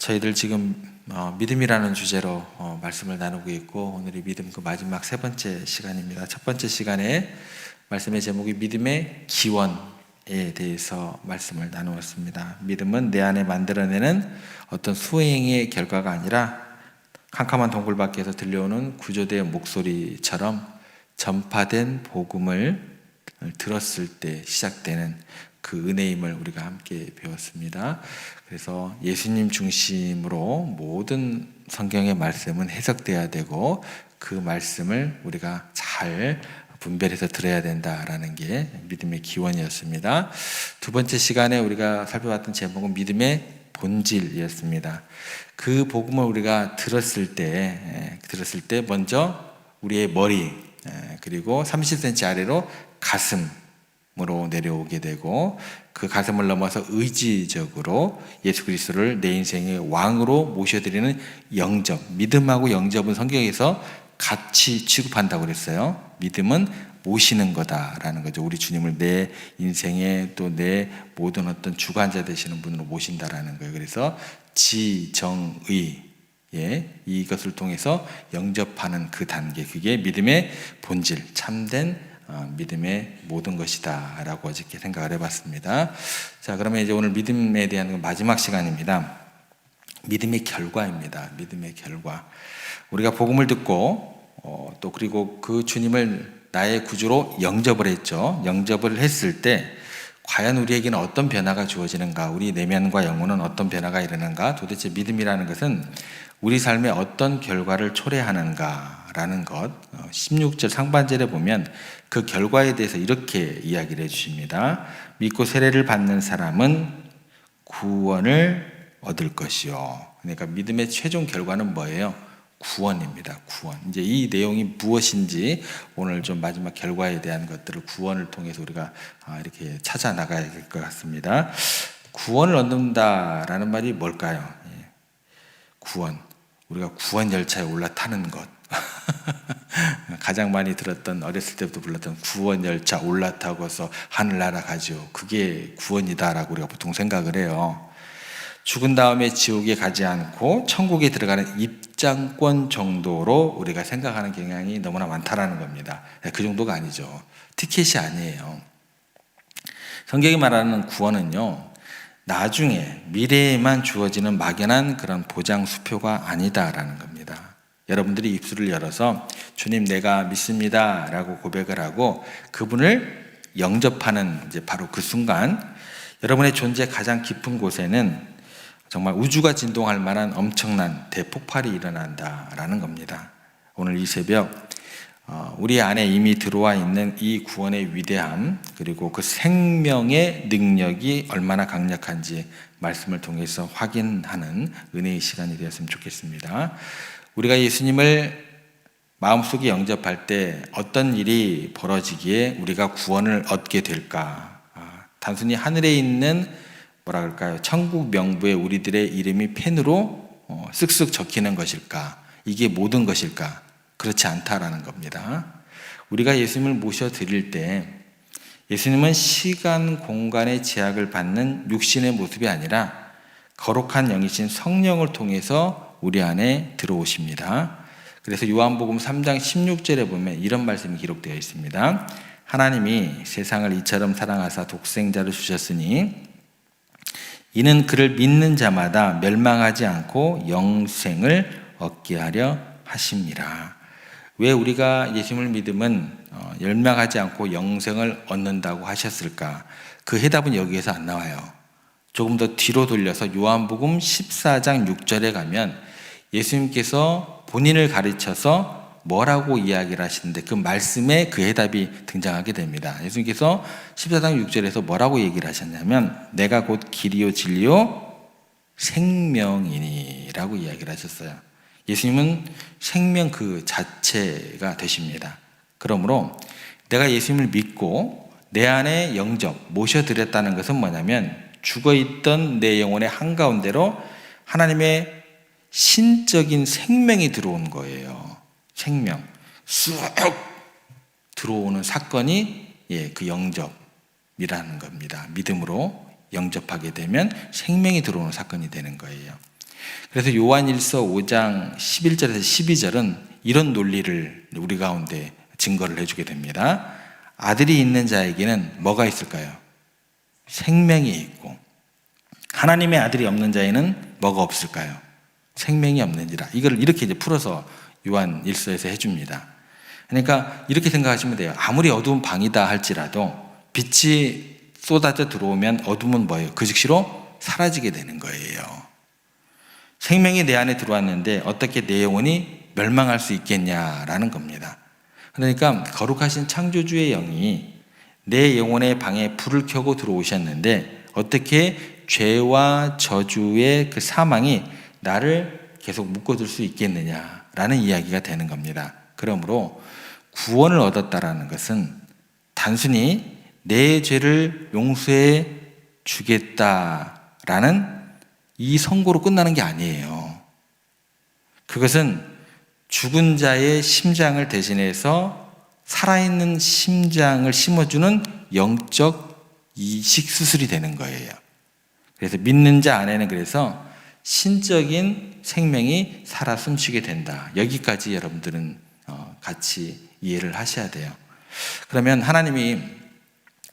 저희들 지금 믿음이라는 주제로 말씀을 나누고 있고, 오늘이 믿음 그 마지막 세 번째 시간입니다. 첫 번째 시간에 말씀의 제목이 믿음의 기원에 대해서 말씀을 나누었습니다. 믿음은 내 안에 만들어내는 어떤 수행의 결과가 아니라 캄캄한 동굴 밖에서 들려오는 구조대의 목소리처럼 전파된 복음을 들었을 때 시작되는 그 은혜임을 우리가 함께 배웠습니다. 그래서 예수님 중심으로 모든 성경의 말씀은 해석돼야 되고, 그 말씀을 우리가 잘 분별해서 들어야 된다라는 게 믿음의 기원이었습니다. 두 번째 시간에 우리가 살펴봤던 제목은 믿음의 본질이었습니다. 그 복음을 우리가 들었을 때 먼저 우리의 머리, 그리고 30cm 아래로 가슴으로 내려오게 되고, 그 가슴을 넘어서 의지적으로 예수 그리스도를 내 인생의 왕으로 모셔드리는 영접, 믿음하고 영접은 성경에서 같이 취급한다고 그랬어요. 믿음은 모시는 거다라는 거죠. 우리 주님을 내 인생에 또 내 모든 어떤 주관자 되시는 분으로 모신다라는 거예요. 그래서 지정의, 이것을 통해서 영접하는 그 단계, 그게 믿음의 본질, 참된 믿음의 모든 것이다 라고 어저께 생각을 해봤습니다. 자, 그러면 이제 오늘 믿음에 대한 마지막 시간입니다. 믿음의 결과입니다. 믿음의 결과. 우리가 복음을 듣고 또 그리고 그 주님을 나의 구주로 영접을 했죠. 영접을 했을 때 과연 우리에게는 어떤 변화가 주어지는가, 우리 내면과 영혼은 어떤 변화가 일어나는가, 도대체 믿음이라는 것은 우리 삶에 어떤 결과를 초래하는가라는 것, 16절 상반절에 보면 그 결과에 대해서 이렇게 이야기를 해주십니다. 믿고 세례를 받는 사람은 구원을 얻을 것이요. 그러니까 믿음의 최종 결과는 뭐예요? 구원입니다. 구원. 이제 이 내용이 무엇인지 오늘 좀 마지막 결과에 대한 것들을 구원을 통해서 우리가 이렇게 찾아 나가야 될 것 같습니다. 구원을 얻는다라는 말이 뭘까요? 구원. 우리가 구원 열차에 올라타는 것. 가장 많이 들었던, 어렸을 때부터 불렀던 구원 열차 올라타고서 하늘나라 가죠. 그게 구원이다라고 우리가 보통 생각을 해요. 죽은 다음에 지옥에 가지 않고 천국에 들어가는 입장권 정도로 우리가 생각하는 경향이 너무나 많다라는 겁니다. 그 정도가 아니죠. 티켓이 아니에요. 성경이 말하는 구원은요, 나중에 미래에만 주어지는 막연한 그런 보장 수표가 아니다라는 겁니다. 여러분들이 입술을 열어서 주님 내가 믿습니다 라고 고백을 하고 그분을 영접하는 이제 바로 그 순간, 여러분의 존재 가장 깊은 곳에는 정말 우주가 진동할 만한 엄청난 대폭발이 일어난다라는 겁니다. 오늘 이 새벽 우리 안에 이미 들어와 있는 이 구원의 위대함, 그리고 그 생명의 능력이 얼마나 강력한지 말씀을 통해서 확인하는 은혜의 시간이 되었으면 좋겠습니다. 우리가 예수님을 마음속에 영접할 때 어떤 일이 벌어지기에 우리가 구원을 얻게 될까? 단순히 하늘에 있는 뭐라 그럴까요? 천국 명부에 우리들의 이름이 펜으로 쓱쓱 적히는 것일까? 이게 모든 것일까? 그렇지 않다라는 겁니다. 우리가 예수님을 모셔드릴 때 예수님은 시간, 공간의 제약을 받는 육신의 모습이 아니라 거룩한 영이신 성령을 통해서 우리 안에 들어오십니다. 그래서 요한복음 3장 16절에 보면 이런 말씀이 기록되어 있습니다. 하나님이 세상을 이처럼 사랑하사 독생자를 주셨으니 이는 그를 믿는 자마다 멸망하지 않고 영생을 얻게 하려 하심이라. 왜 우리가 예수님을 믿으면 멸망하지 않고 영생을 얻는다고 하셨을까? 그 해답은 여기에서 안 나와요. 조금 더 뒤로 돌려서 요한복음 14장 6절에 가면 예수님께서 본인을 가르쳐서 뭐라고 이야기를 하시는데 그 말씀에 그 해답이 등장하게 됩니다. 예수님께서 14장 6절에서 뭐라고 얘기를 하셨냐면 내가 곧 길이요 진리요 생명이니 라고 이야기를 하셨어요. 예수님은 생명 그 자체가 되십니다. 그러므로 내가 예수님을 믿고 내 안에 영접, 모셔드렸다는 것은 뭐냐면 죽어있던 내 영혼의 한가운데로 하나님의 신적인 생명이 들어온 거예요. 생명 쑥 들어오는 사건이 그 영접이라는 겁니다. 믿음으로 영접하게 되면 생명이 들어오는 사건이 되는 거예요. 그래서 요한일서 5장 11절에서 12절은 이런 논리를 우리 가운데 증거를 해주게 됩니다. 아들이 있는 자에게는 뭐가 있을까요? 생명이 있고, 하나님의 아들이 없는 자에는 뭐가 없을까요? 생명이 없는지라. 이걸 이렇게 이제 풀어서 요한일서에서 해줍니다. 그러니까 이렇게 생각하시면 돼요. 아무리 어두운 방이다 할지라도 빛이 쏟아져 들어오면 어둠은 뭐예요? 그 즉시로 사라지게 되는 거예요. 생명이 내 안에 들어왔는데 어떻게 내 영혼이 멸망할 수 있겠냐라는 겁니다. 그러니까 거룩하신 창조주의 영이 내 영혼의 방에 불을 켜고 들어오셨는데 어떻게 죄와 저주의 그 사망이 나를 계속 묶어둘 수 있겠느냐라는 이야기가 되는 겁니다. 그러므로 구원을 얻었다라는 것은 단순히 내 죄를 용서해 주겠다라는 이 선고로 끝나는 게 아니에요. 그것은 죽은 자의 심장을 대신해서 살아있는 심장을 심어주는 영적 이식 수술이 되는 거예요. 그래서 믿는 자 안에는 그래서 신적인 생명이 살아 숨쉬게 된다. 여기까지 여러분들은 같이 이해를 하셔야 돼요. 그러면 하나님이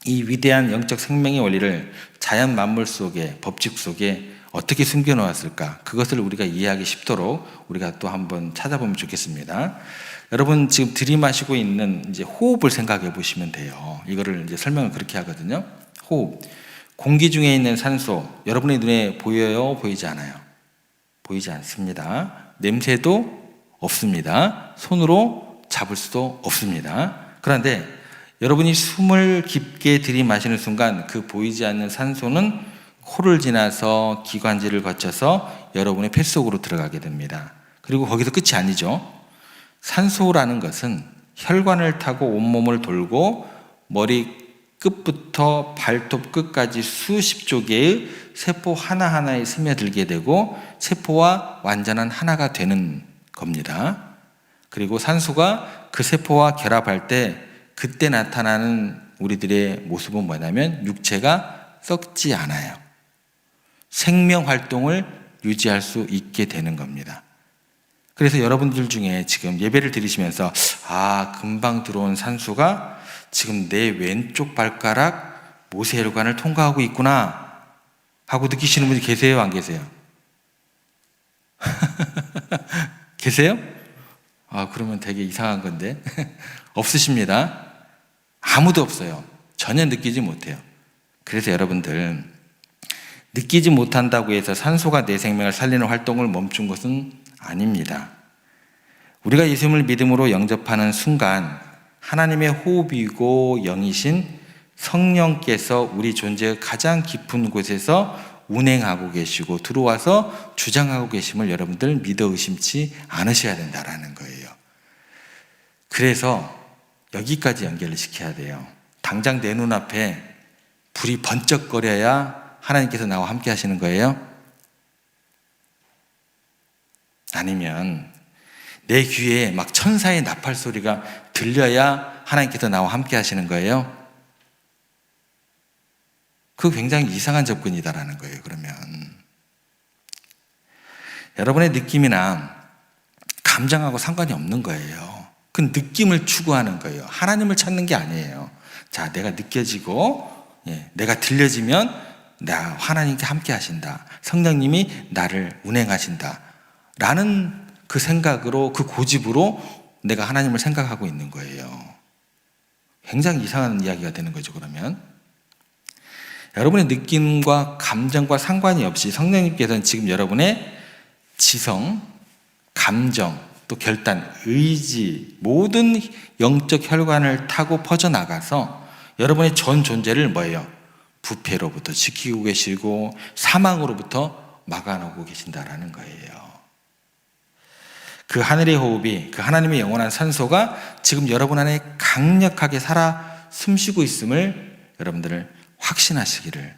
이 위대한 영적 생명의 원리를 자연 만물 속에, 법칙 속에 어떻게 숨겨놓았을까? 그것을 우리가 이해하기 쉽도록 우리가 또 한번 찾아보면 좋겠습니다. 여러분 지금 들이마시고 있는 이제 호흡을 생각해 보시면 돼요. 이거를 이제 설명을 그렇게 하거든요. 호흡. 공기 중에 있는 산소, 여러분의 눈에 보여요? 보이지 않아요? 보이지 않습니다. 냄새도 없습니다. 손으로 잡을 수도 없습니다. 그런데 여러분이 숨을 깊게 들이마시는 순간 그 보이지 않는 산소는 코를 지나서 기관지를 거쳐서 여러분의 폐 속으로 들어가게 됩니다. 그리고 거기서 끝이 아니죠. 산소라는 것은 혈관을 타고 온몸을 돌고 머리 끝부터 발톱 끝까지 수십조 개의 세포 하나하나에 스며들게 되고 세포와 완전한 하나가 되는 겁니다. 그리고 산소가 그 세포와 결합할 때 그때 나타나는 우리들의 모습은 뭐냐면 육체가 썩지 않아요. 생명 활동을 유지할 수 있게 되는 겁니다. 그래서 여러분들 중에 지금 예배를 드리시면서 금방 들어온 산소가 지금 내 왼쪽 발가락 모세혈관을 통과하고 있구나 하고 느끼시는 분이 계세요? 안 계세요? 계세요? 그러면 되게 이상한 건데 없으십니다. 아무도 없어요. 전혀 느끼지 못해요. 그래서 여러분들 느끼지 못한다고 해서 산소가 내 생명을 살리는 활동을 멈춘 것은 아닙니다. 우리가 예수님을 믿음으로 영접하는 순간 하나님의 호흡이고 영이신 성령께서 우리 존재의 가장 깊은 곳에서 운행하고 계시고 들어와서 주장하고 계심을 여러분들 믿어 의심치 않으셔야 된다는 거예요. 그래서 여기까지 연결을 시켜야 돼요. 당장 내 눈앞에 불이 번쩍거려야 하나님께서 나와 함께 하시는 거예요? 아니면 내 귀에 막 천사의 나팔 소리가 들려야 하나님께서 나와 함께 하시는 거예요? 그거 굉장히 이상한 접근이다라는 거예요. 그러면 여러분의 느낌이나 감정하고 상관이 없는 거예요. 그 느낌을 추구하는 거예요. 하나님을 찾는 게 아니에요. 자, 내가 느껴지고 내가 들려지면 나 하나님께 함께 하신다. 성령님이 나를 운행하신다. 라는 그 생각으로, 그 고집으로 내가 하나님을 생각하고 있는 거예요. 굉장히 이상한 이야기가 되는 거죠. 그러면 여러분의 느낌과 감정과 상관이 없이 성령님께서는 지금 여러분의 지성, 감정, 또 결단, 의지, 모든 영적 혈관을 타고 퍼져나가서 여러분의 전 존재를 뭐예요? 부패로부터 지키고 계시고 사망으로부터 막아놓고 계신다라는 거예요. 그 하늘의 호흡이, 그 하나님의 영원한 산소가 지금 여러분 안에 강력하게 살아 숨쉬고 있음을 여러분들을 확신하시기를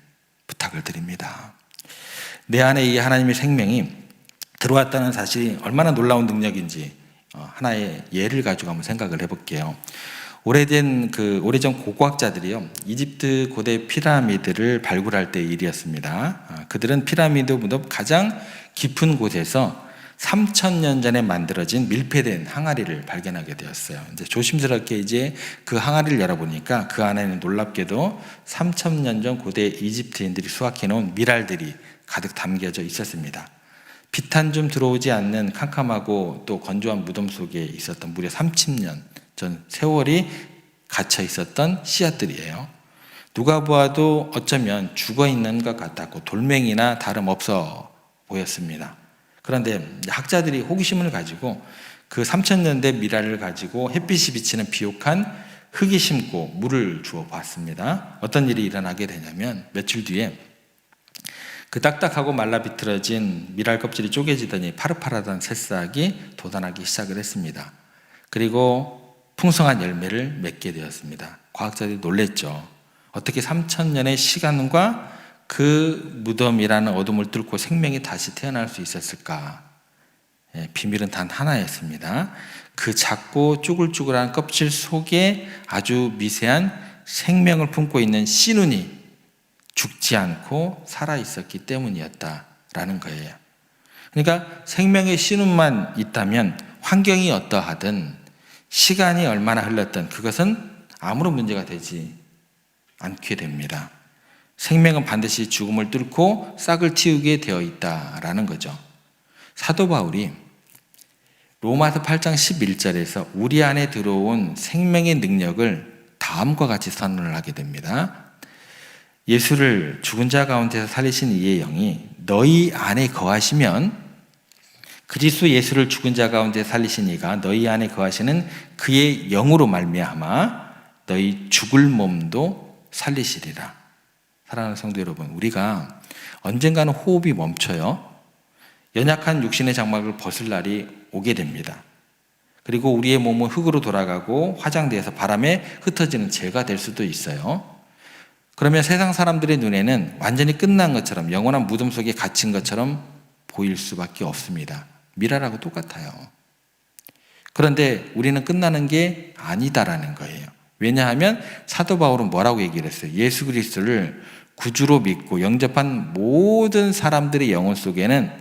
부탁을 드립니다. 내 안에 이 하나님의 생명이 들어왔다는 사실이 얼마나 놀라운 능력인지 하나의 예를 가지고 한번 생각을 해볼게요. 오래전 고고학자들이요, 이집트 고대 피라미드를 발굴할 때의 일이었습니다. 그들은 피라미드 무덤 가장 깊은 곳에서 3,000년 전에 만들어진 밀폐된 항아리를 발견하게 되었어요. 이제 조심스럽게 이제 그 항아리를 열어보니까 그 안에는 놀랍게도 3,000년 전 고대 이집트인들이 수확해 놓은 미랄들이 가득 담겨져 있었습니다. 빛 한 줌 들어오지 않는 캄캄하고 또 건조한 무덤 속에 있었던 무려 30년 전 세월이 갇혀 있었던 씨앗들이에요. 누가 보아도 어쩌면 죽어 있는 것 같았고 돌멩이나 다름없어 보였습니다. 그런데 학자들이 호기심을 가지고 그 3,000년대 미랄을 가지고 햇빛이 비치는 비옥한 흙에 심고 물을 주어 봤습니다. 어떤 일이 일어나게 되냐면 며칠 뒤에 그 딱딱하고 말라 비틀어진 미랄 껍질이 쪼개지더니 파릇파릇한 새싹이 돋아나기 시작을 했습니다. 그리고 풍성한 열매를 맺게 되었습니다. 과학자들이 놀랬죠. 어떻게 3,000년의 시간과 그 무덤이라는 어둠을 뚫고 생명이 다시 태어날 수 있었을까? 비밀은 단 하나였습니다. 그 작고 쭈글쭈글한 껍질 속에 아주 미세한 생명을 품고 있는 씨눈이 죽지 않고 살아있었기 때문이었다라는 거예요. 그러니까 생명의 씨눈만 있다면 환경이 어떠하든 시간이 얼마나 흘렀든 그것은 아무런 문제가 되지 않게 됩니다. 생명은 반드시 죽음을 뚫고 싹을 틔우게 되어 있다라는 거죠. 사도 바울이 로마서 8장 11절에서 우리 안에 들어온 생명의 능력을 다음과 같이 선언을 하게 됩니다. 예수를 죽은 자 가운데서 살리신 이의 영이 너희 안에 거하시면 그리스도 예수를 죽은 자 가운데 살리신 이가 너희 안에 거하시는 그의 영으로 말미암아 너희 죽을 몸도 살리시리라. 사랑하는 성도 여러분, 우리가 언젠가는 호흡이 멈춰요. 연약한 육신의 장막을 벗을 날이 오게 됩니다. 그리고 우리의 몸은 흙으로 돌아가고 화장되어서 바람에 흩어지는 재가 될 수도 있어요. 그러면 세상 사람들의 눈에는 완전히 끝난 것처럼, 영원한 무덤 속에 갇힌 것처럼 보일 수밖에 없습니다. 미랄하고 똑같아요. 그런데 우리는 끝나는 게 아니다라는 거예요. 왜냐하면 사도 바울은 뭐라고 얘기를 했어요? 예수 그리스도를 구주로 믿고 영접한 모든 사람들의 영혼 속에는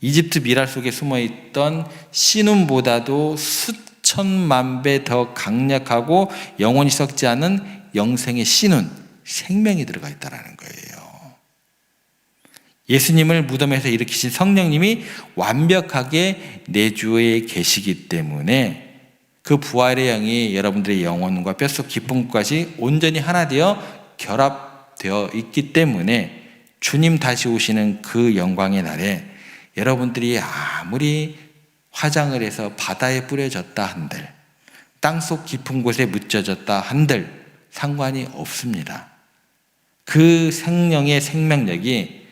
이집트 미랄 속에 숨어있던 씨눈보다도 수천만 배 더 강력하고 영원히 썩지 않은 영생의 씨눈, 생명이 들어가 있다는 거예요. 예수님을 무덤에서 일으키신 성령님이 완벽하게 내주에 계시기 때문에 그 부활의 영이 여러분들의 영혼과 뼛속 깊은 곳까지 온전히 하나 되어 결합되어 있기 때문에 주님 다시 오시는 그 영광의 날에 여러분들이 아무리 화장을 해서 바다에 뿌려졌다 한들, 땅속 깊은 곳에 묻혀졌다 한들 상관이 없습니다. 그 생명의 생명력이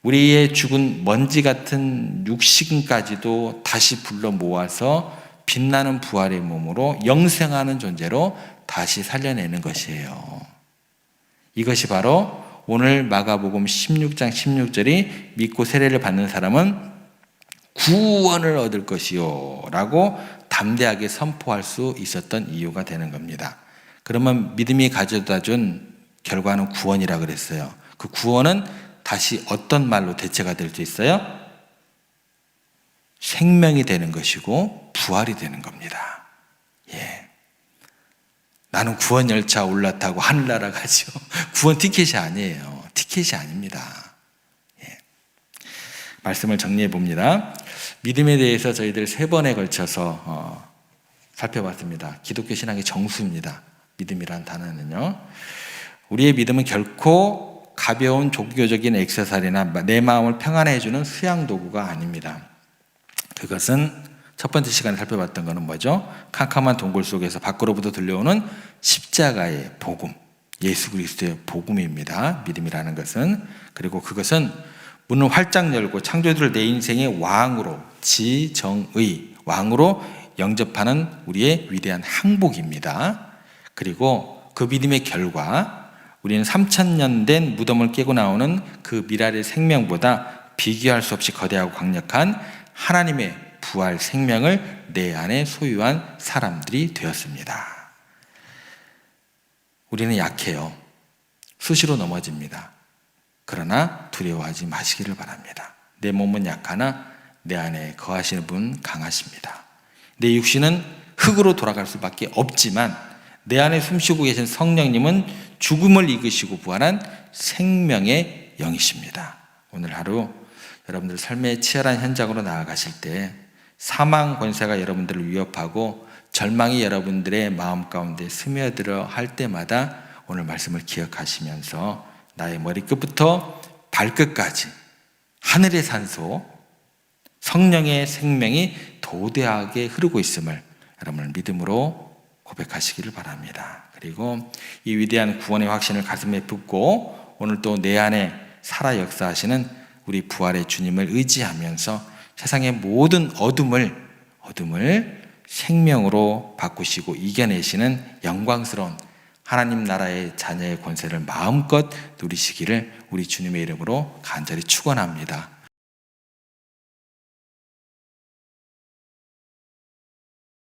우리의 죽은 먼지 같은 육신까지도 다시 불러 모아서 빛나는 부활의 몸으로 영생하는 존재로 다시 살려내는 것이에요. 이것이 바로 오늘 마가복음 16장 16절이 믿고 세례를 받는 사람은 구원을 얻을 것이요 라고 담대하게 선포할 수 있었던 이유가 되는 겁니다. 그러면 믿음이 가져다 준 결과는 구원이라 그랬어요. 그 구원은 다시 어떤 말로 대체가 될 수 있어요? 생명이 되는 것이고 부활이 되는 겁니다. 예. 나는 구원 열차 올라타고 하늘 날아가죠. 구원 티켓이 아니에요. 티켓이 아닙니다. 예. 말씀을 정리해 봅니다. 믿음에 대해서 저희들 3번에 걸쳐서 살펴봤습니다. 기독교 신앙의 정수입니다. 믿음이란 단어는요. 우리의 믿음은 결코 가벼운 종교적인 액세서리나 내 마음을 평안해 해주는 수양 도구가 아닙니다. 그것은 첫 번째 시간에 살펴봤던 것은 뭐죠? 캄캄한 동굴 속에서 밖으로부터 들려오는 십자가의 복음, 예수 그리스도의 복음입니다. 믿음이라는 것은. 그리고 그것은 문을 활짝 열고 창조주를 내 인생의 왕으로, 지정의 왕으로 영접하는 우리의 위대한 항복입니다. 그리고 그 믿음의 결과, 우리는 3,000년 된 무덤을 깨고 나오는 그 미랄의 생명보다 비교할 수 없이 거대하고 강력한 하나님의 부활 생명을 내 안에 소유한 사람들이 되었습니다. 우리는 약해요. 수시로 넘어집니다. 그러나 두려워하지 마시기를 바랍니다. 내 몸은 약하나 내 안에 거하시는 분 강하십니다. 내 육신은 흙으로 돌아갈 수밖에 없지만 내 안에 숨쉬고 계신 성령님은 죽음을 이기시고 부활한 생명의 영이십니다. 오늘 하루 여러분들 삶의 치열한 현장으로 나아가실 때 사망 권세가 여러분들을 위협하고 절망이 여러분들의 마음 가운데 스며들어 할 때마다 오늘 말씀을 기억하시면서 나의 머리끝부터 발끝까지 하늘의 산소 성령의 생명이 도대하게 흐르고 있음을 여러분을 믿음으로 고백하시기를 바랍니다. 그리고 이 위대한 구원의 확신을 가슴에 품고 오늘 또 내 안에 살아 역사하시는 우리 부활의 주님을 의지하면서 세상의 모든 어둠을 생명으로 바꾸시고 이겨내시는 영광스러운 하나님 나라의 자녀의 권세를 마음껏 누리시기를 우리 주님의 이름으로 간절히 축원합니다.